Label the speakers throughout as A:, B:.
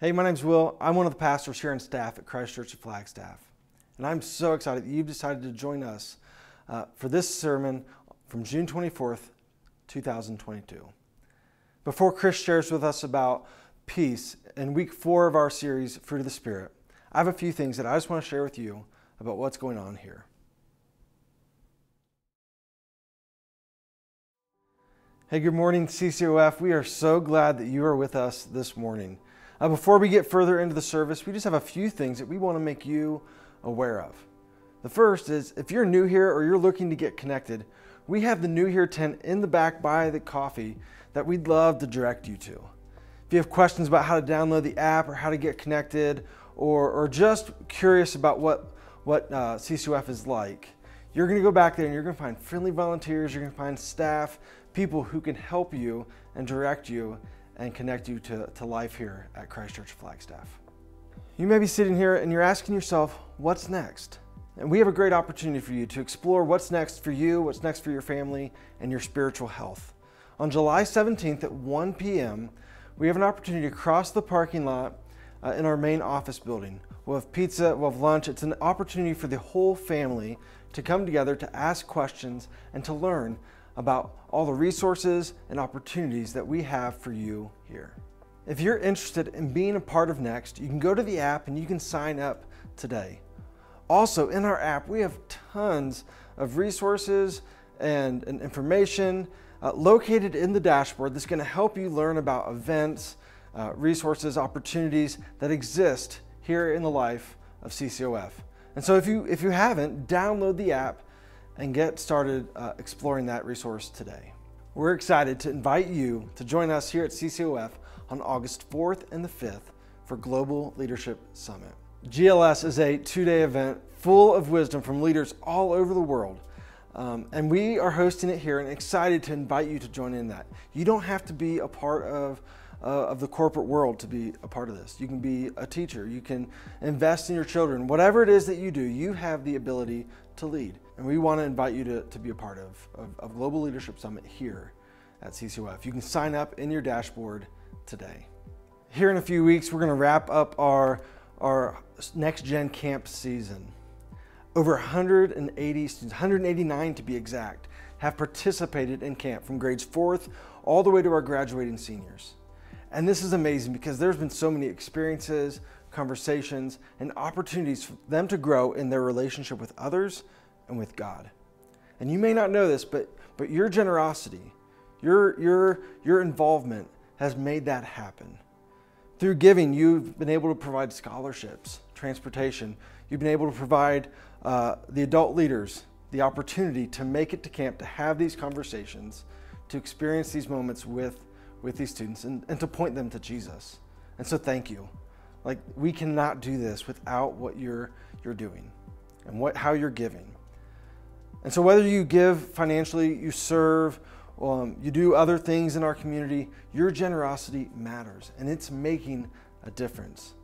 A: Hey, my name's Will. I'm one of the pastors here on staff at Christ Church of Flagstaff. And I'm so excited that you've decided to join us for this sermon from June 24th, 2022. Before Chris shares with us about peace in week 4 of our series, Fruit of the Spirit, I have a few things that I just want to share with you about what's going on here. Hey, good morning, CCOF. We are so glad that you are with us this morning. Before we get further into the service, we just have a few things that we want to make you aware of. The first is, if you're new here or you're looking to get connected, we have the New Here tent in the back by the coffee that we'd love to direct you to. If you have questions about how to download the app or how to get connected, or just curious about what CCOF is like, you're going to go back there and you're going to find friendly volunteers, you're going to find staff, people who can help you and direct you and connect you to life here at Christ Church Flagstaff. You may be sitting here and you're asking yourself, what's next? And we have a great opportunity for you to explore what's next for you, what's next for your family, and your spiritual health. On July 17th at 1 p.m., we have an opportunity to cross the parking lot in our main office building. We'll have pizza, we'll have lunch. It's an opportunity for the whole family to come together to ask questions and to learn about all the resources and opportunities that we have for you here. If you're interested in being a part of Next, you can go to the app and you can sign up today. Also, in our app, we have tons of resources and information located in the dashboard that's going to help you learn about events, resources, opportunities that exist here in the life of CCOF. And so if you haven't, download the app and get started exploring that resource today. We're excited to invite you to join us here at CCOF on August 4th and the 5th for Global Leadership Summit. GLS is a 2-day event full of wisdom from leaders all over the world. And we are hosting it here and excited to invite you to join in that. You don't have to be a part of the corporate world to be a part of this. You can be a teacher, you can invest in your children. Whatever it is that you do, you have the ability to lead. And we want to invite you to be a part of Global Leadership Summit here at CCOF. You can sign up in your dashboard today. Here in a few weeks, we're going to wrap up our Next Gen Camp season. Over 180 students, 189 to be exact, have participated in camp from grades 4th all the way to our graduating seniors. And this is amazing because there's been so many experiences, conversations, and opportunities for them to grow in their relationship with others and with God. And you may not know this, but your generosity, your involvement has made that happen. Through giving, you've been able to provide scholarships, transportation. You've been able to provide the adult leaders the opportunity to make it to camp, to have these conversations, to experience these moments with these students and to point them to Jesus. And so thank you. Like, we cannot do this without what you're doing and how you're giving. And so whether you give financially, you serve, you do other things in our community, your generosity matters and it's making a difference.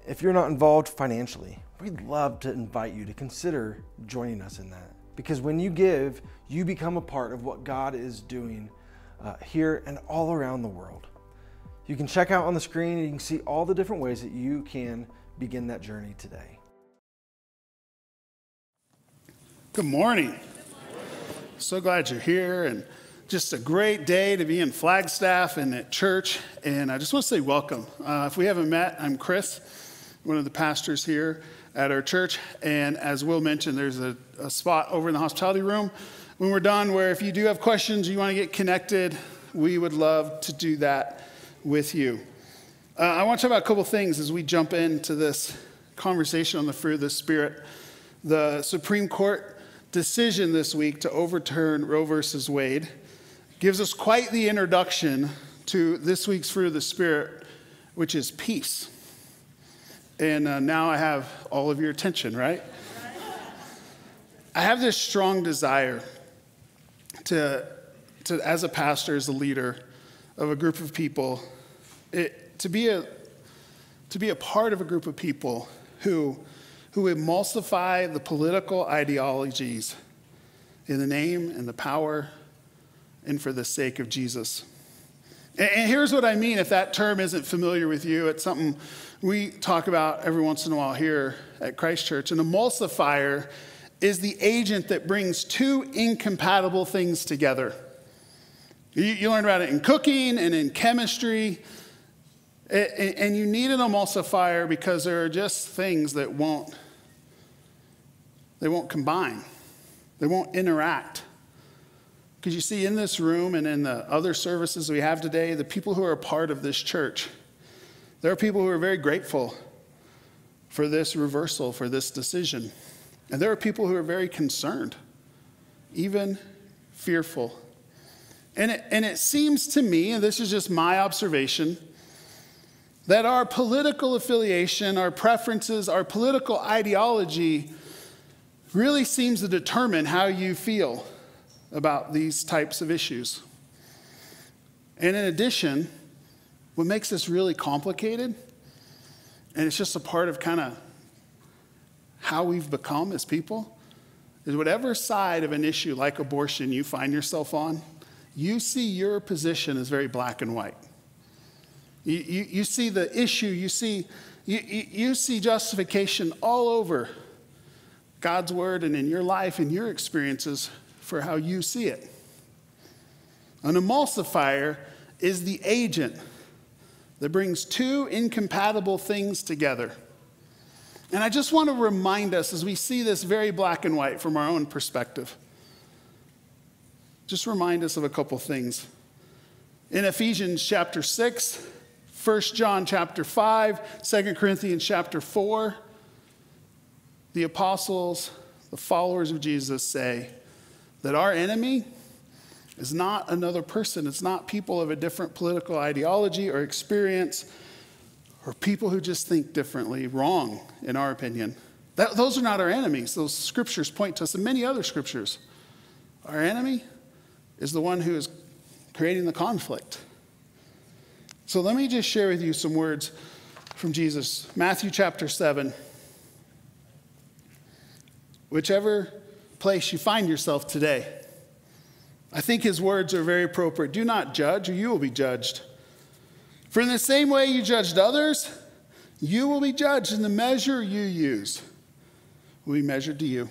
A: If you're not involved financially, we'd love to invite you to consider joining us in that. Because when you give, you become a part of what God is doing here and all around the world. You can check out on the screen and you can see all the different ways that you can begin that journey today.
B: Good morning. So glad you're here, and just a great day to be in Flagstaff and at church. And I just want to say welcome. If we haven't met, I'm Chris, one of the pastors here at our church. And as Will mentioned, there's a spot over in the hospitality room when we're done where if you do have questions, you want to get connected, we would love to do that with you. I want to talk about a couple things as we jump into this conversation on the fruit of the Spirit. The Supreme Court decision this week to overturn Roe versus Wade gives us quite the introduction to this week's fruit of the Spirit, which is peace. And now I have all of your attention, right? I have this strong desire to as a pastor, as a leader of a group of people, to be a part of a group of people who emulsify the political ideologies in the name and the power and for the sake of Jesus. And here's what I mean if that term isn't familiar with you. It's something we talk about every once in a while here at Christ Church. An emulsifier is the agent that brings two incompatible things together. You learn about it in cooking and in chemistry. And you need an emulsifier because there are just things that won't combine. They won't interact. Because you see, in this room and in the other services we have today, the people who are a part of this church, there are people who are very grateful for this reversal, for this decision. And there are people who are very concerned, even fearful. And it seems to me, and this is just my observation, that our political affiliation, our preferences, our political ideology really seems to determine how you feel about these types of issues. And in addition, what makes this really complicated, and it's just a part of kind of how we've become as people, is whatever side of an issue like abortion you find yourself on, you see your position as very black and white. You see the issue, you see justification all over God's word and in your life and your experiences for how you see it. An emulsifier is the agent that brings two incompatible things together. And I just want to remind us as we see this very black and white from our own perspective, just remind us of a couple things. In Ephesians chapter 6, 1 John chapter 5, 2 Corinthians chapter 4, the apostles, the followers of Jesus say that our enemy is not another person. It's not people of a different political ideology or experience or people who just think differently, wrong, in our opinion. Those are not our enemies. Those scriptures point to us and many other scriptures. Our enemy is the one who is creating the conflict. So let me just share with you some words from Jesus. Matthew chapter 7. Whichever place you find yourself today, I think his words are very appropriate. Do not judge, or you will be judged. For in the same way you judged others, you will be judged, and the measure you use will be measured to you.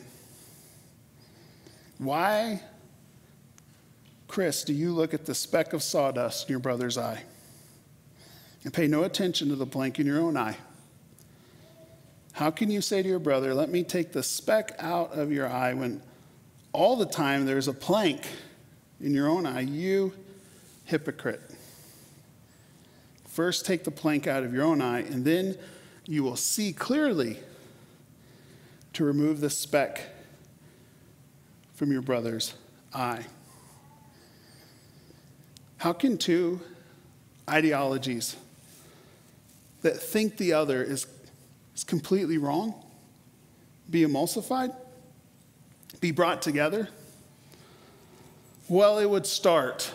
B: Why, Chris, do you look at the speck of sawdust in your brother's eye and pay no attention to the plank in your own eye? How can you say to your brother, let me take the speck out of your eye, when all the time there's a plank in your own eye? You hypocrite. First take the plank out of your own eye, and then you will see clearly to remove the speck from your brother's eye. How can two ideologies that think the other is completely wrong be emulsified, be brought together? Well, it would start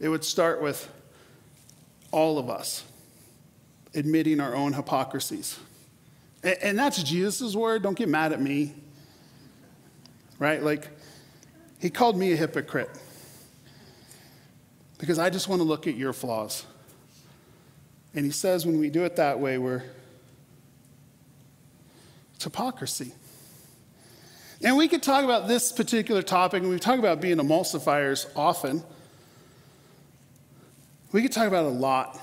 B: with all of us admitting our own hypocrisies. And that's Jesus' word. Don't get mad at me. Right? Like, he called me a hypocrite because I just want to look at your flaws. And he says when we do it that way, it's hypocrisy. And we could talk about this particular topic, and we talk about being emulsifiers often. We could talk about it a lot.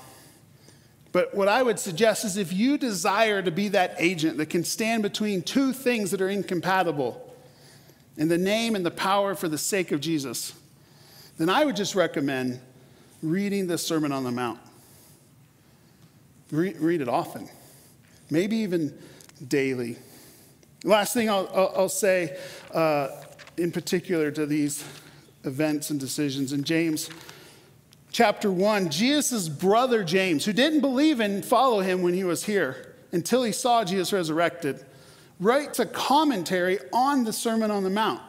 B: But what I would suggest is if you desire to be that agent that can stand between two things that are incompatible in the name and the power for the sake of Jesus, then I would just recommend reading the Sermon on the Mount. Read it often, maybe even daily. Last thing I'll say in particular to these events and decisions, in James chapter 1, Jesus' brother James, who didn't believe and follow him when he was here until he saw Jesus resurrected, writes a commentary on the Sermon on the Mount.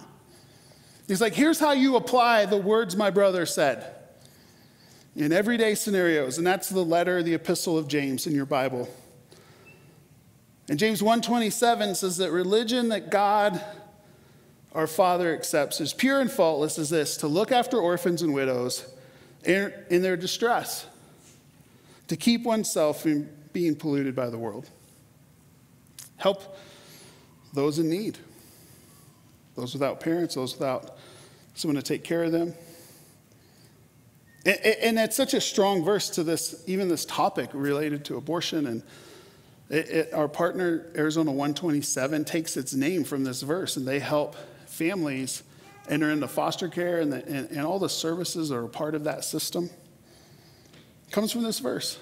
B: He's like, here's how you apply the words my brother said in everyday scenarios. And that's the letter, the epistle of James in your Bible. And James 1:27 says that religion that God, our Father, accepts as pure and faultless as this: to look after orphans and widows in their distress, to keep oneself from being polluted by the world. Help those in need, those without parents, those without someone to take care of them. And that's such a strong verse to this, even this topic related to abortion. And our partner, Arizona 127, takes its name from this verse, and they help families enter into foster care, and all the services are a part of that system. It comes from this verse.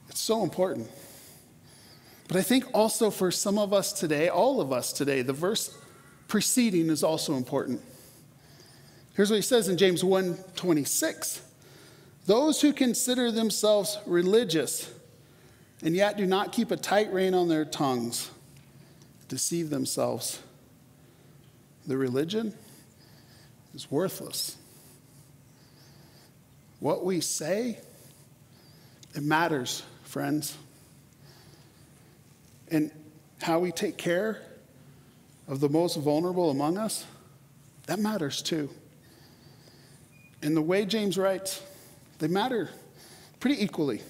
B: It's so important. But I think also for some of us today, all of us today, the verse preceding is also important. Here's what he says in James 1:26. Those who consider themselves religious and yet do not keep a tight rein on their tongues deceive themselves. The religion is worthless. What we say, it matters, friends. And how we take care of the most vulnerable among us, that matters too. And the way James writes, they matter pretty equally.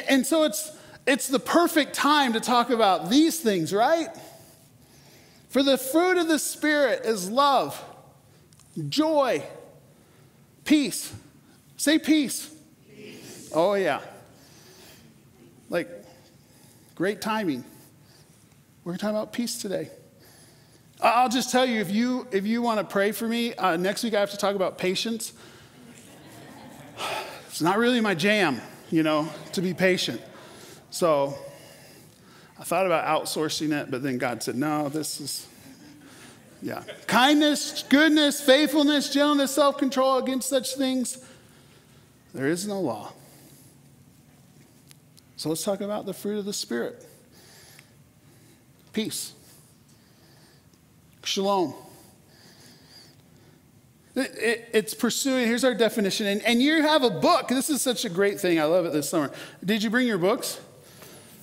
B: And so it's the perfect time to talk about these things, right? For the fruit of the Spirit is love, joy, peace. Say peace. Peace. Oh, yeah. Like, great timing. We're talking about peace today. I'll just tell you, if you want to pray for me, next week I have to talk about patience. It's not really my jam, to be patient. So I thought about outsourcing it, but then God said, no, this is, kindness, goodness, faithfulness, gentleness, self-control. Against such things, there is no law. So let's talk about the fruit of the Spirit. Peace. Shalom. It's pursuing, here's our definition. And you have a book. This is such a great thing. I love it this summer. Did you bring your books?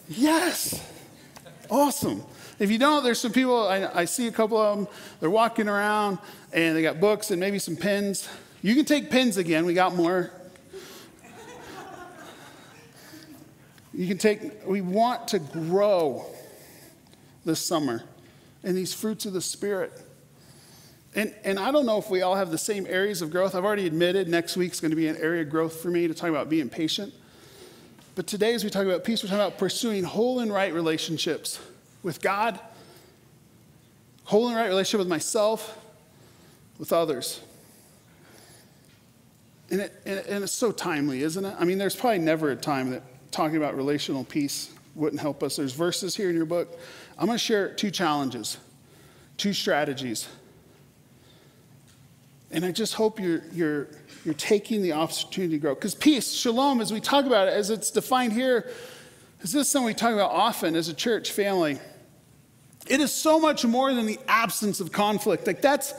B: Yes. Awesome. If you don't, there's some people, I see a couple of them. They're walking around and they got books and maybe some pens. You can take pens again. We got more. We want to grow this summer in these fruits of the Spirit. And I don't know if we all have the same areas of growth. I've already admitted next week's going to be an area of growth for me to talk about being patient. But today, as we talk about peace, we're talking about pursuing whole and right relationships with God, whole and right relationship with myself, with others. And it's so timely, isn't it? I mean, there's probably never a time that talking about relational peace wouldn't help us. There's verses here in your book. I'm going to share 2 challenges, 2 strategies. And I just hope you're taking the opportunity to grow. Because peace, shalom, as we talk about it, as it's defined here, is this something we talk about often as a church family? It is so much more than the absence of conflict. Like that's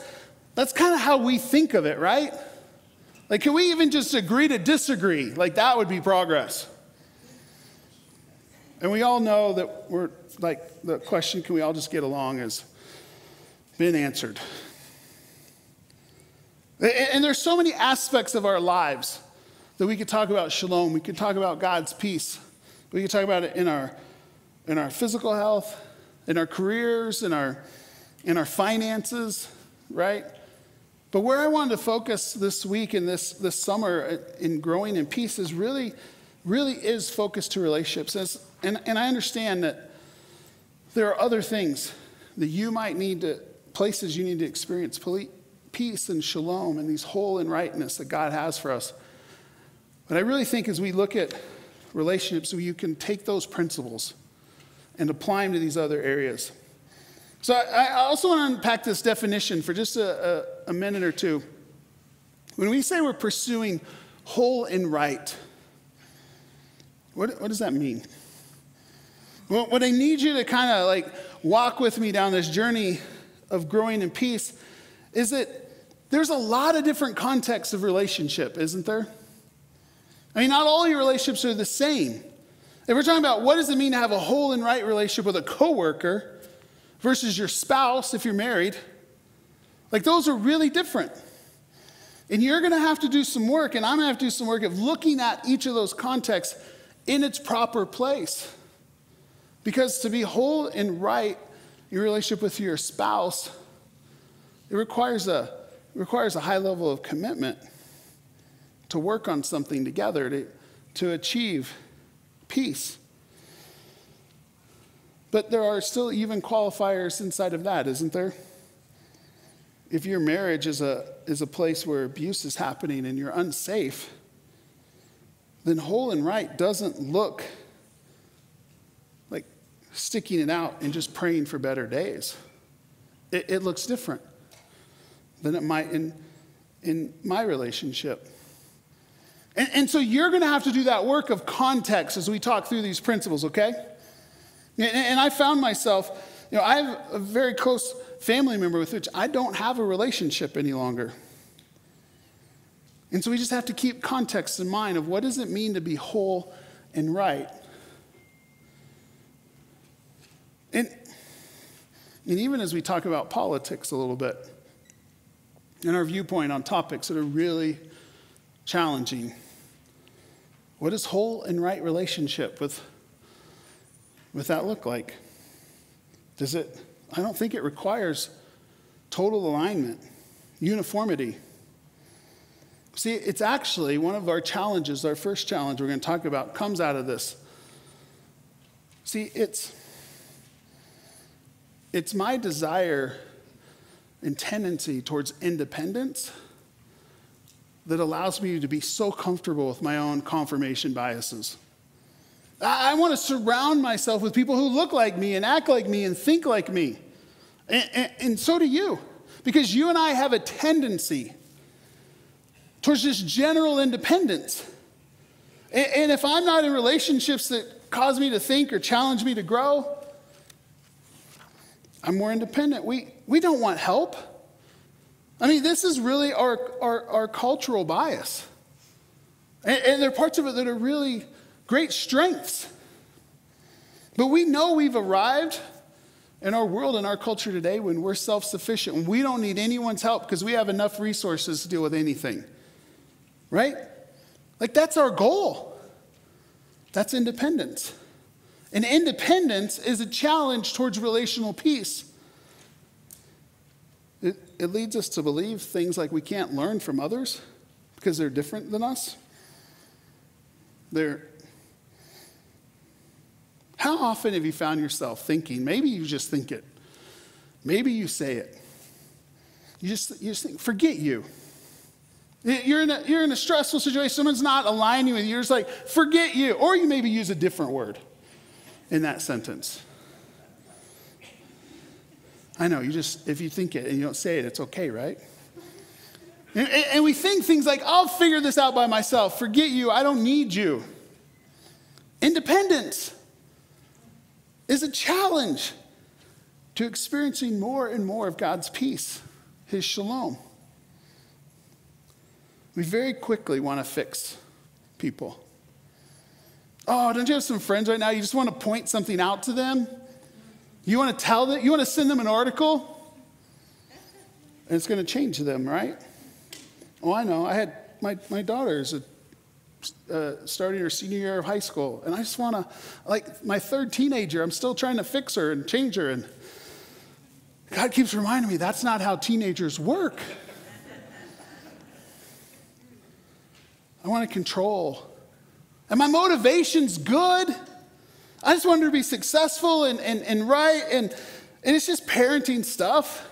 B: kind of how we think of it, right? Like, can we even just agree to disagree? Like, that would be progress. And we all know that we're like, the question, can we all just get along, has been answered. And there's so many aspects of our lives that we could talk about shalom. We could talk about God's peace. We could talk about it in our physical health, in our careers, in our finances, right? But where I wanted to focus this week and this summer in growing in peace is really is focused to relationships. And I understand that there are other things that you might need to, places you need to experience peace and shalom and these whole and rightness that God has for us. But I really think as we look at relationships, you can take those principles and apply them to these other areas. So I also want to unpack this definition for just a minute or two. When we say we're pursuing whole and right, what does that mean? Well, what I need you to kind of like walk with me down this journey of growing in peace is that there's a lot of different contexts of relationship, isn't there? I mean, not all your relationships are the same. If we're talking about what does it mean to have a whole and right relationship with a coworker versus your spouse if you're married, like those are really different. And you're going to have to do some work, and I'm going to have to do some work of looking at each of those contexts in its proper place. Because to be whole and right in your relationship with your spouse, it requires a high level of commitment to work on something together to achieve peace. But there are still even qualifiers inside of that, isn't there? If your marriage is a place where abuse is happening and you're unsafe, then whole and right doesn't look like sticking it out and just praying for better days. It looks different than it might in my relationship. And so you're going to have to do that work of context as we talk through these principles, okay? And I found myself, I have a very close family member with which I don't have a relationship any longer. And so we just have to keep context in mind of what does it mean to be whole and right. And even as we talk about politics a little bit, and our viewpoint on topics that are really challenging, what does whole and right relationship with that look like? I don't think it requires total alignment, uniformity. See, it's actually one of our challenges, our first challenge we're going to talk about comes out of this. See, it's my desire and tendency towards independence that allows me to be so comfortable with my own confirmation biases. I want to surround myself with people who look like me and act like me and think like me. And so do you. Because you and I have a tendency towards just general independence. And if I'm not in relationships that cause me to think or challenge me to grow, I'm more independent. We don't want help. I mean, this is really our cultural bias. And there are parts of it that are really great strengths. But we know we've arrived in our world, in our culture today, when we're self-sufficient and we don't need anyone's help because we have enough resources to deal with anything. Right? Like, that's our goal. That's independence. And independence is a challenge towards relational peace. It leads us to believe things like we can't learn from others because they're different than us. How often have you found yourself thinking, maybe you just think it, maybe you say it, you just think, forget you. You're in a stressful situation, someone's not aligning with you, you're just like, forget you. Or you maybe use a different word in that sentence. I know, if you think it and you don't say it, it's okay, right? And we think things like, I'll figure this out by myself. Forget you, I don't need you. Independence is a challenge to experiencing more and more of God's peace, his shalom. We very quickly want to fix people. Oh, don't you have some friends right now? You just want to point something out to them? You want to tell them? You want to send them an article? And it's going to change them, right? Oh, I know. I had my daughter's starting her senior year of high school, and I just want to, like my third teenager, I'm still trying to fix her and change her, and God keeps reminding me that's not how teenagers work. I want to control. And my motivation's good. I just want her to be successful and right, and it's just parenting stuff.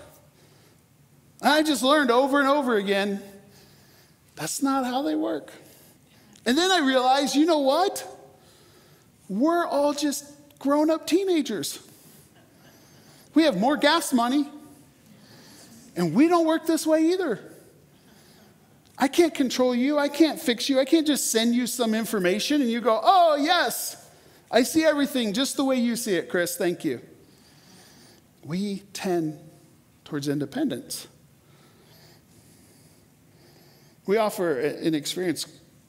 B: I just learned over and over again, that's not how they work. And then I realized, you know what? We're all just grown-up teenagers. We have more gas money, and we don't work this way either. I can't control you. I can't fix you. I can't just send you some information and you go, oh, yes, I see everything just the way you see it, Chris. Thank you. We tend towards independence. We offer an experience,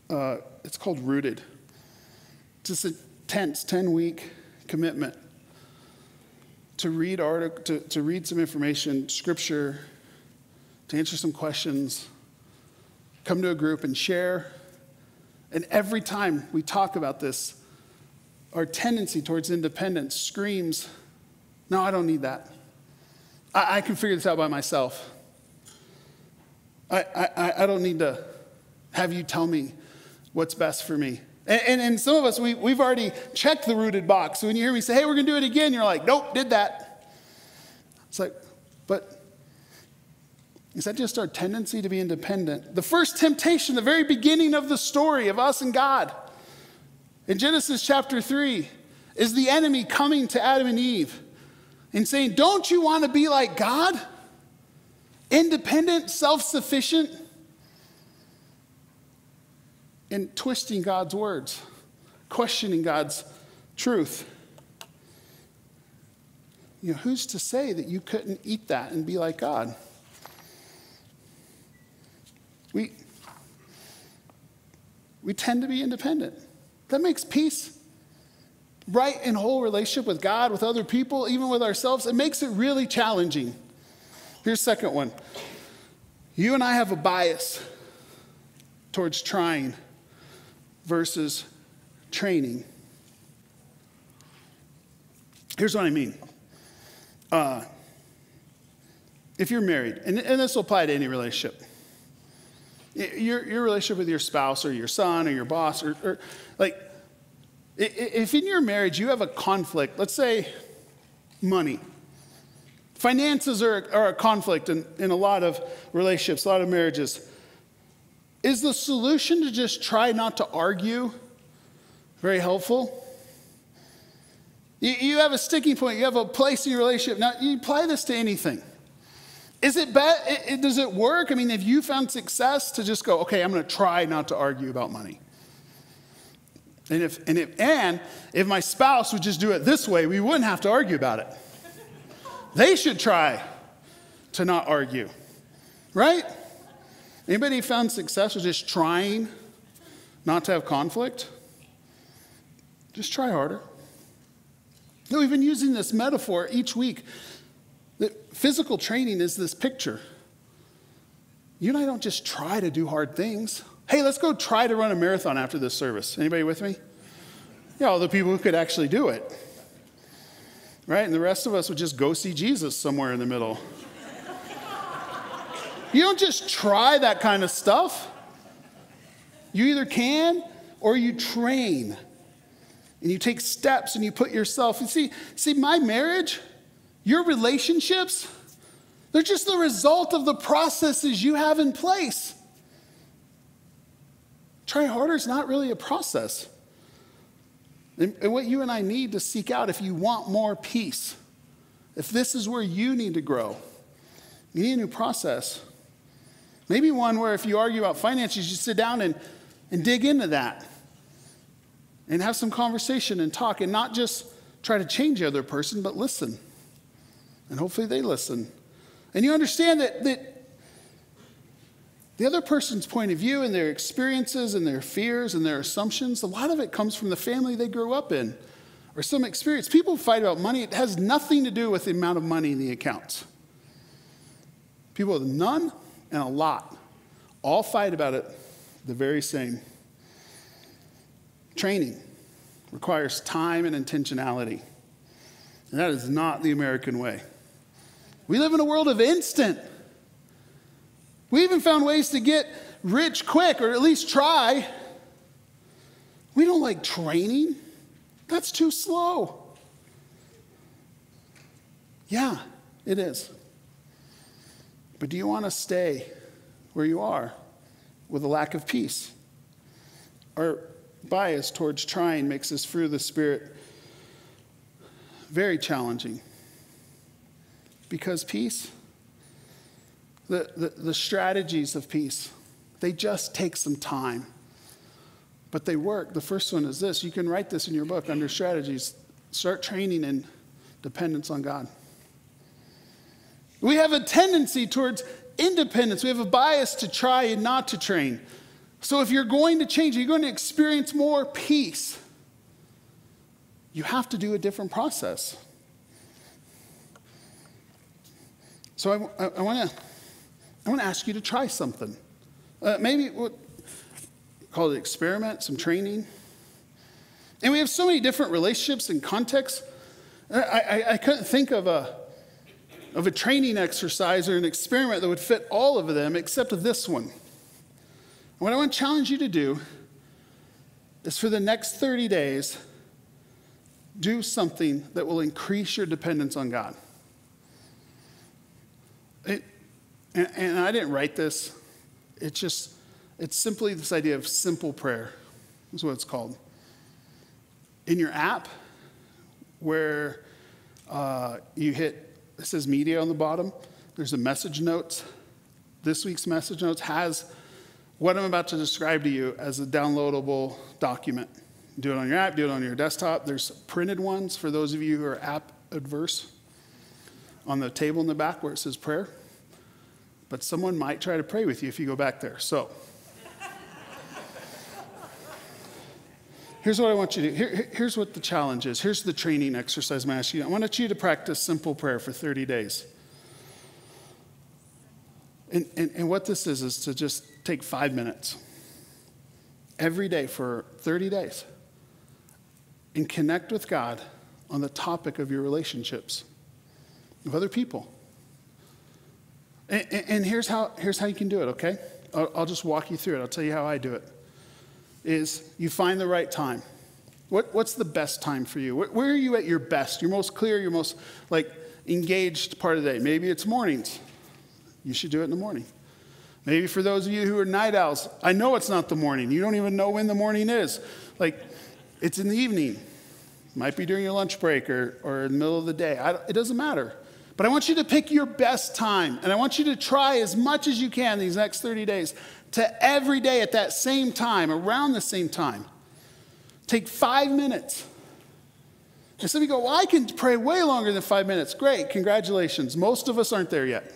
B: it's called Rooted. It's just a tense 10-week commitment to read to read some information, scripture, to answer some questions, come to a group and share. And every time we talk about this, our tendency towards independence screams, no, I don't need that. I can figure this out by myself. I don't need to have you tell me what's best for me. And some of us, we've already checked the rooted box. So when you hear me say, hey, we're going to do it again, you're like, nope, did that. It's like, but is that just our tendency to be independent? The first temptation, the very beginning of the story of us and God, in Genesis chapter 3, is the enemy coming to Adam and Eve and saying, don't you want to be like God? Independent, self-sufficient, and twisting God's words, questioning God's truth. You know, who's to say that you couldn't eat that and be like God? We tend to be independent. That makes peace, right, in whole relationship with God, with other people, even with ourselves. It makes it really challenging. Here's the second one. You and I have a bias towards trying versus training. Here's what I mean. If you're married, and this will apply to any relationship, your relationship with your spouse or your son or your boss, or like, if in your marriage you have a conflict, let's say money. Finances are a conflict in a lot of relationships, a lot of marriages. Is the solution to just try not to argue very helpful? You have a sticking point. You have a place in your relationship. Now, you apply this to anything. Is it bad? Does it work? I mean, have you found success to just go, okay, I'm going to try not to argue about money? And if my spouse would just do it this way, we wouldn't have to argue about it. They should try to not argue, right? Anybody found success with just trying not to have conflict? Just try harder. No, we've been using this metaphor each week. That physical training is this picture. You and I don't just try to do hard things. Hey, let's go try to run a marathon after this service. Anybody with me? Yeah, all the people who could actually do it. Right? And the rest of us would just go see Jesus somewhere in the middle. You don't just try that kind of stuff. You either can or you train. And you take steps and you put yourself, you see my marriage, your relationships, they're just the result of the processes you have in place. Try harder is not really a process. And what you and I need to seek out if you want more peace, if this is where you need to grow, you need a new process. Maybe one where if you argue about finances, you sit down and dig into that and have some conversation and talk and not just try to change the other person, but listen. And hopefully they listen. And you understand that the other person's point of view and their experiences and their fears and their assumptions, a lot of it comes from the family they grew up in or some experience. People fight about money. It has nothing to do with the amount of money in the accounts. People with none and a lot all fight about it the very same. Training requires time and intentionality. And that is not the American way. We live in a world of instant. We even found ways to get rich quick, or at least try. We don't like training. That's too slow. Yeah, it is. But do you want to stay where you are with a lack of peace? Our bias towards trying makes this fruit of the Spirit very challenging. Because peace, the strategies of peace, they just take some time. But they work. The first one is this. You can write this in your book under strategies. Start training in dependence on God. We have a tendency towards independence. We have a bias to try and not to train. So if you're going to change, you're going to experience more peace, you have to do a different process. So I want to ask you to try something. Maybe we'll call it experiment, some training. And we have so many different relationships and contexts. I couldn't think of a training exercise or an experiment that would fit all of them except this one. And what I want to challenge you to do is for the next 30 days, do something that will increase your dependence on God. And I didn't write this. It's simply this idea of simple prayer is what it's called. In your app, where you hit, it says media on the bottom, there's a message notes. This week's message notes has what I'm about to describe to you as a downloadable document. Do it on your app, do it on your desktop. There's printed ones for those of you who are app adverse on the table in the back where it says prayer. But someone might try to pray with you if you go back there. So here's what I want you to do. Here's what the challenge is. Here's the training exercise I'm asking you. I want you to practice simple prayer for 30 days. And what this is to just take 5 minutes every day for 30 days and connect with God on the topic of your relationships with other people. And here's how you can do it, okay? I'll just walk you through it. I'll tell you how I do it. Is you find the right time. What's the best time for you? Where are you at your best? Your most clear, your most engaged part of the day. Maybe it's mornings. You should do it in the morning. Maybe for those of you who are night owls, I know it's not the morning. You don't even know when the morning is. It's in the evening. Might be during your lunch break or in the middle of the day. It doesn't matter. But I want you to pick your best time. And I want you to try as much as you can these next 30 days to every day at that same time, around the same time. Take 5 minutes. And some of you go, well, I can pray way longer than 5 minutes. Great, congratulations. Most of us aren't there yet.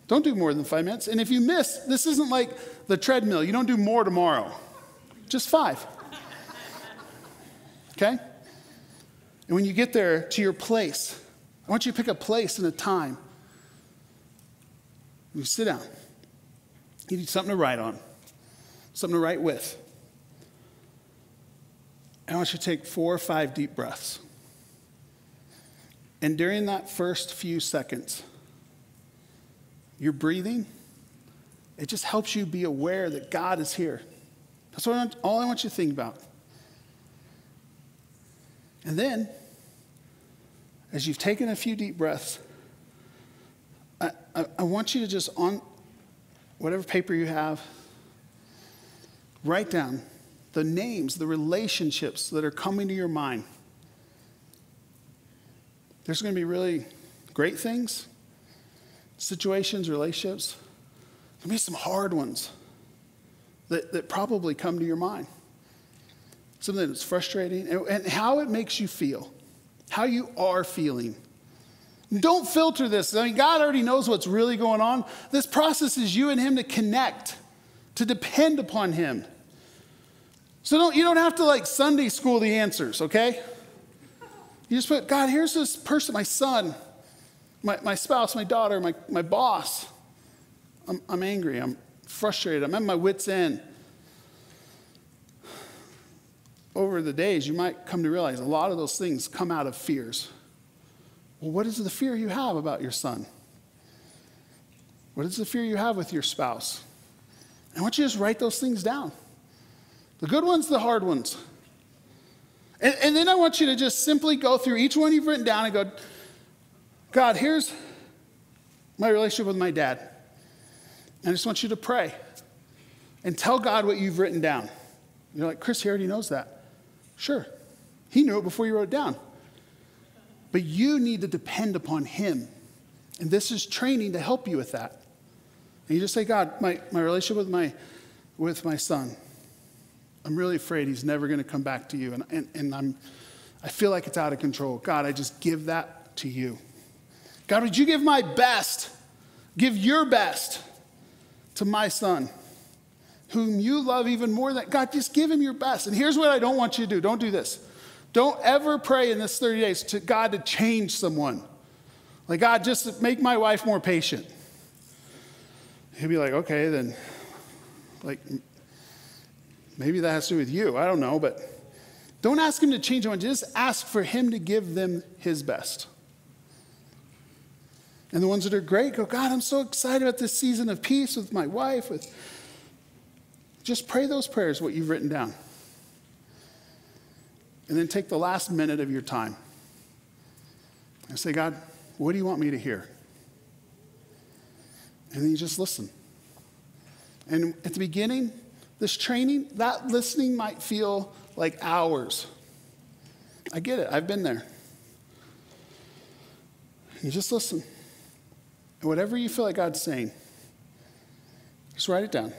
B: Don't do more than 5 minutes. And if you miss, this isn't like the treadmill. You don't do more tomorrow. Just 5. Okay? And when you get there to your place, I want you to pick a place and a time. You sit down. You need something to write on, something to write with. And I want you to take 4 or 5 deep breaths. And during that first few seconds, your breathing, it just helps you be aware that God is here. That's all I want you to think about. And then, as you've taken a few deep breaths, I want you to just, on whatever paper you have, write down the names, the relationships that are coming to your mind. There's going to be really great things, situations, relationships. There'll be some hard ones that probably come to your mind. Something that's frustrating, and how it makes you feel, how you are feeling. Don't filter this. I mean, God already knows what's really going on. This process is you and him to connect, to depend upon him. So you don't have to Sunday school the answers, okay? You just put, God, here's this person, my son, my spouse, my daughter, my boss. I'm angry, I'm frustrated, I'm at my wit's end. Over the days, you might come to realize a lot of those things come out of fears. Well, what is the fear you have about your son? What is the fear you have with your spouse? I want you to just write those things down. The good ones, the hard ones. And then I want you to just simply go through each one you've written down and go, God, here's my relationship with my dad. And I just want you to pray and tell God what you've written down. You're like, Chris, he already knows that. Sure. He knew it before you wrote it down. But you need to depend upon him. And this is training to help you with that. And you just say, God, my relationship with my son, I'm really afraid he's never going to come back to you. And I feel like it's out of control. God, I just give that to you. God, would you give my best, give your best to my son, whom you love even more than, God, just give him your best. And here's what I don't want you to do. Don't do this. Don't ever pray in this 30 days to God to change someone. Like, God, just make my wife more patient. he'll be like, okay, then, like, maybe that has to do with you. I don't know, but don't ask him to change your mind. Just ask for him to give them his best. And the ones that are great, go, God, I'm so excited about this season of peace with my wife. Just pray those prayers, what you've written down. And then take the last minute of your time and say, God, what do you want me to hear? And then you just listen. And at the beginning, this training, that listening might feel like hours. I get it. I've been there. You just listen. And whatever you feel like God's saying, just write it down.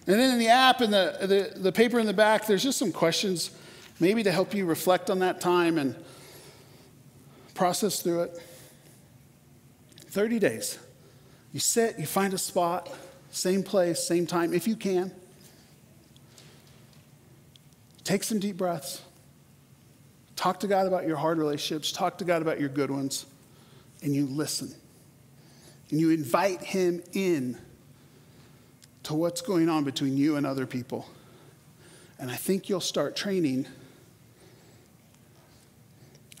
B: And then in the app and the paper in the back, there's just some questions maybe to help you reflect on that time and process through it. 30 days. You sit, you find a spot, same place, same time, if you can. Take some deep breaths. Talk to God about your hard relationships. Talk to God about your good ones. And you listen. And you invite him in to what's going on between you and other people. And I think you'll start training.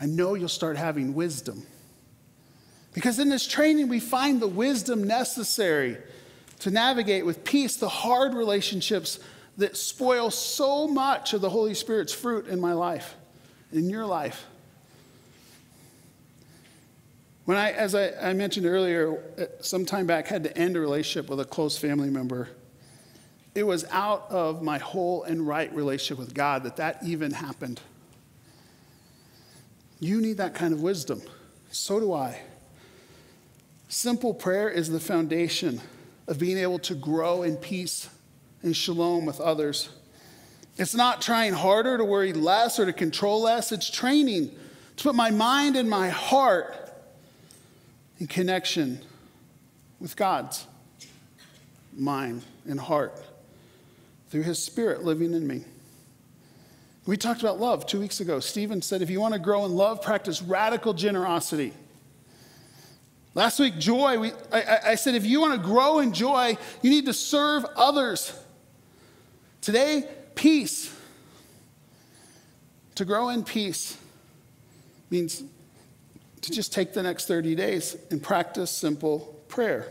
B: I know you'll start having wisdom. Because in this training, we find the wisdom necessary to navigate with peace the hard relationships that spoil so much of the Holy Spirit's fruit in my life, in your life. When as I mentioned earlier, some time back, had to end a relationship with a close family member. It was out of my whole and right relationship with God that even happened. You need that kind of wisdom. So do I. Simple prayer is the foundation of being able to grow in peace and shalom with others. It's not trying harder to worry less or to control less. It's training to put my mind and my heart in connection with God's mind and heart through his Spirit living in me. We talked about love 2 weeks ago. Stephen said, if you want to grow in love, practice radical generosity. Last week, joy. I said, if you want to grow in joy, you need to serve others. Today, peace. To grow in peace means to just take the next 30 days and practice simple prayer.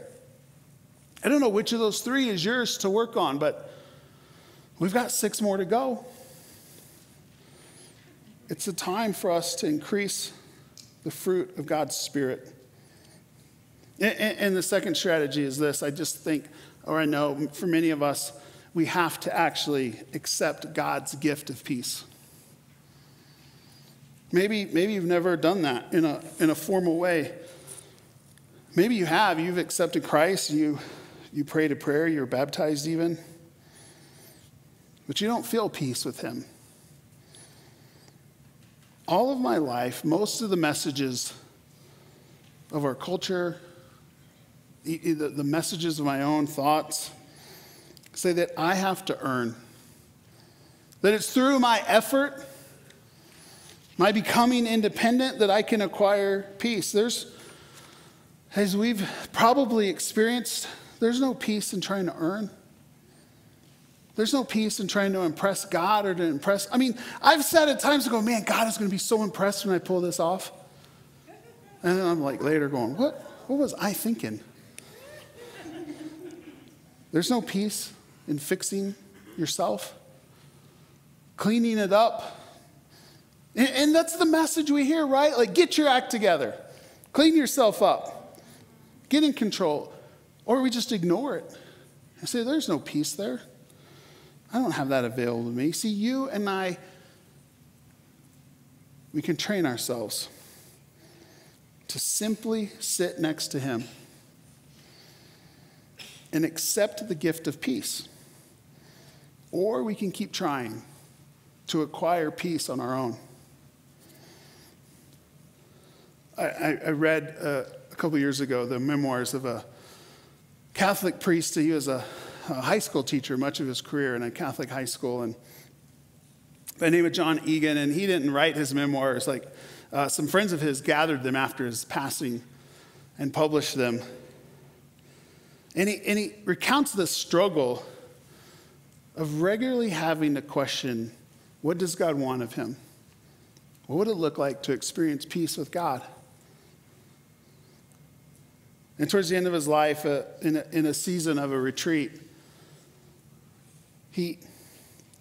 B: I don't know which of those three is yours to work on, but we've got 6 more to go. It's a time for us to increase the fruit of God's Spirit. And the second strategy is this. I just think, or I know for many of us, we have to actually accept God's gift of peace. Maybe you've never done that in a formal way. Maybe you have. You've accepted Christ. You prayed a prayer. You're baptized even. But you don't feel peace with him. All of my life, most of the messages of our culture, the messages of my own thoughts, say that I have to earn. That it's through my effort, my becoming independent, that I can acquire peace. As we've probably experienced, there's no peace in trying to earn. There's no peace in trying to impress God or to impress. I've said at times, man, God is going to be so impressed when I pull this off. And then I'm like later going, what was I thinking? There's no peace in fixing yourself, cleaning it up. And that's the message we hear, right? Like, get your act together. Clean yourself up. Get in control. Or we just ignore it and say, there's no peace there. I don't have that available to me. See, you and I, we can train ourselves to simply sit next to him and accept the gift of peace. Or we can keep trying to acquire peace on our own. I read a couple years ago the memoirs of a Catholic priest. He was a high school teacher much of his career in a Catholic high school, and by the name of John Egan, and he didn't write his memoirs. Some friends of his gathered them after his passing and published them. And he recounts the struggle of regularly having to question, what does God want of him? What would it look like to experience peace with God? And towards the end of his life, in a season of a retreat, he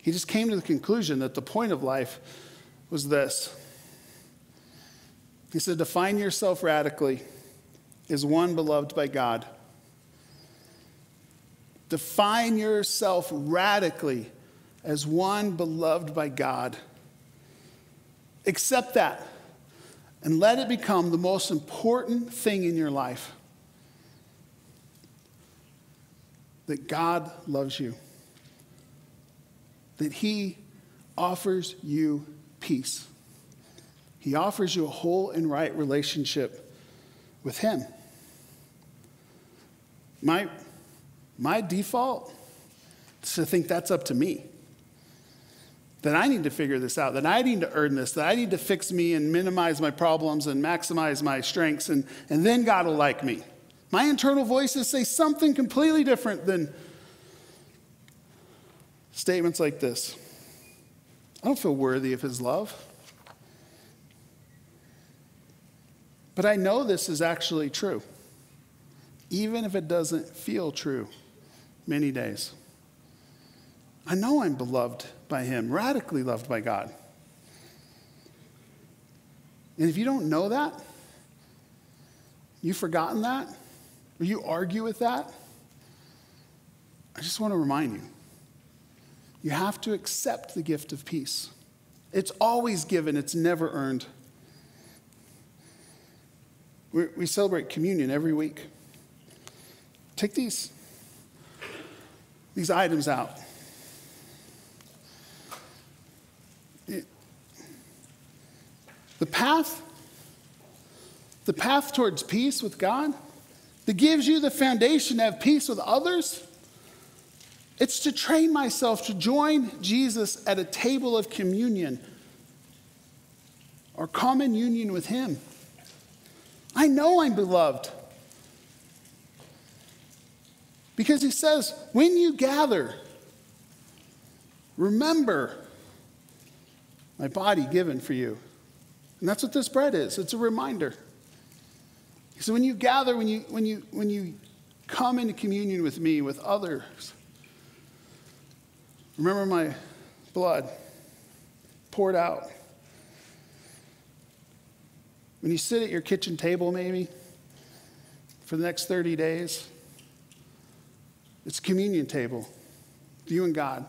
B: just came to the conclusion that the point of life was this. He said, define yourself radically as one beloved by God. Define yourself radically as one beloved by God. Accept that and let it become the most important thing in your life. That God loves you. That he offers you peace. He offers you a whole and right relationship with him. My default is to think that's up to me. That I need to figure this out, that I need to earn this, that I need to fix me and minimize my problems and maximize my strengths, and then God will like me. My internal voices say something completely different than statements like this. I don't feel worthy of his love. But I know this is actually true, even if it doesn't feel true many days. I know I'm beloved by him, radically loved by God. And if you don't know that, you've forgotten that, or you argue with that, I just want to remind you, you have to accept the gift of peace. It's always given, it's never earned. We celebrate communion every week. Take these items out. The path towards peace with God, that gives you the foundation to have peace with others, it's to train myself to join Jesus at a table of communion or common union with him. I know I'm beloved. Because he says, when you gather, remember my body given for you. And that's what this bread is. It's a reminder. So when you gather, when you come into communion with me, with others, remember my blood poured out. When you sit at your kitchen table, maybe, for the next 30 days, it's a communion table, you and God.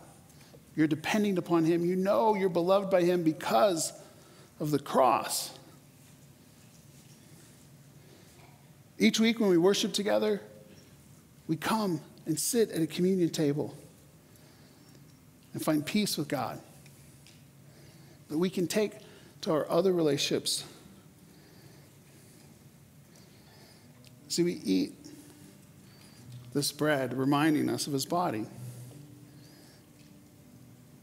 B: You're depending upon him. You know you're beloved by him because of the cross. Each week when we worship together, we come and sit at a communion table and find peace with God that we can take to our other relationships. See, we eat this bread reminding us of his body,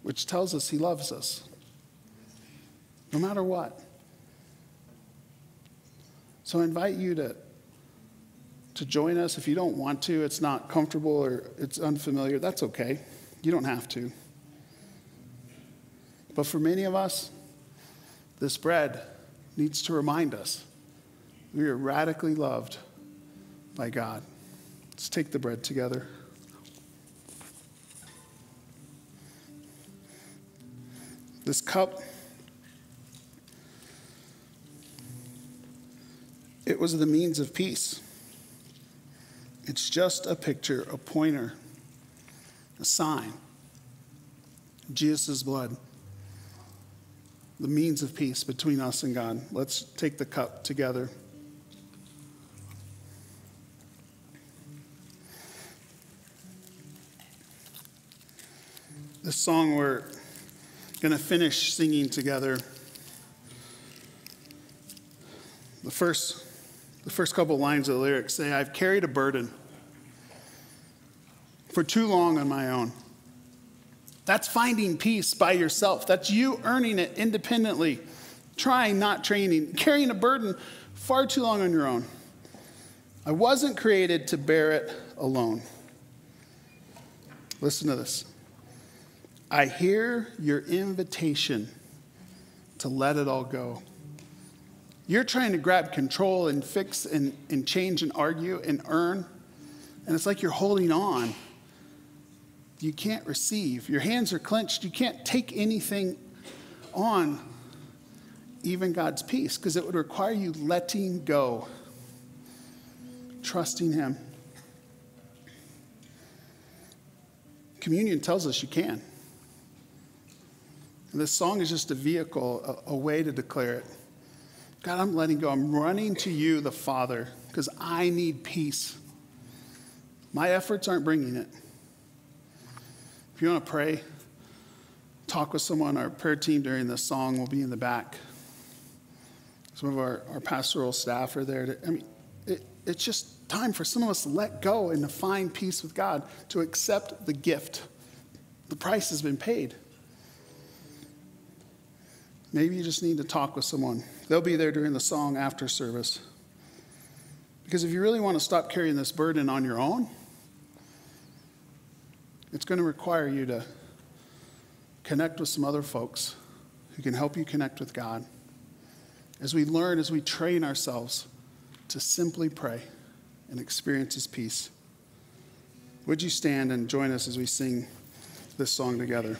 B: which tells us he loves us no matter what. So I invite you to join us. If you don't want to, it's not comfortable or it's unfamiliar, that's okay. You don't have to. But for many of us, this bread needs to remind us we are radically loved by God. Let's take the bread together. This cup, it was the means of peace. It's just a picture, a pointer, a sign. Jesus' blood, the means of peace between us and God. Let's take the cup together. This song we're going to finish singing together. The first couple lines of the lyrics say, I've carried a burden for too long on my own. That's finding peace by yourself. That's you earning it independently, trying, not training, carrying a burden far too long on your own. I wasn't created to bear it alone. Listen to this. I hear your invitation to let it all go. You're trying to grab control and fix and change and argue and earn, and it's like you're holding on. You can't receive. Your hands are clenched. You can't take anything on, even God's peace, because it would require you letting go, trusting Him. Communion tells us you can. And this song is just a vehicle, a way to declare it. God, I'm letting go. I'm running to you, the Father, because I need peace. My efforts aren't bringing it. If you want to pray, talk with someone, our prayer team during this song will be in the back. Some of our pastoral staff are there. It's just time for some of us to let go and to find peace with God, to accept the gift. The price has been paid. Maybe you just need to talk with someone. They'll be there during the song after service. Because if you really want to stop carrying this burden on your own, it's going to require you to connect with some other folks who can help you connect with God. As we learn, as we train ourselves to simply pray and experience His peace. Would you stand and join us as we sing this song together?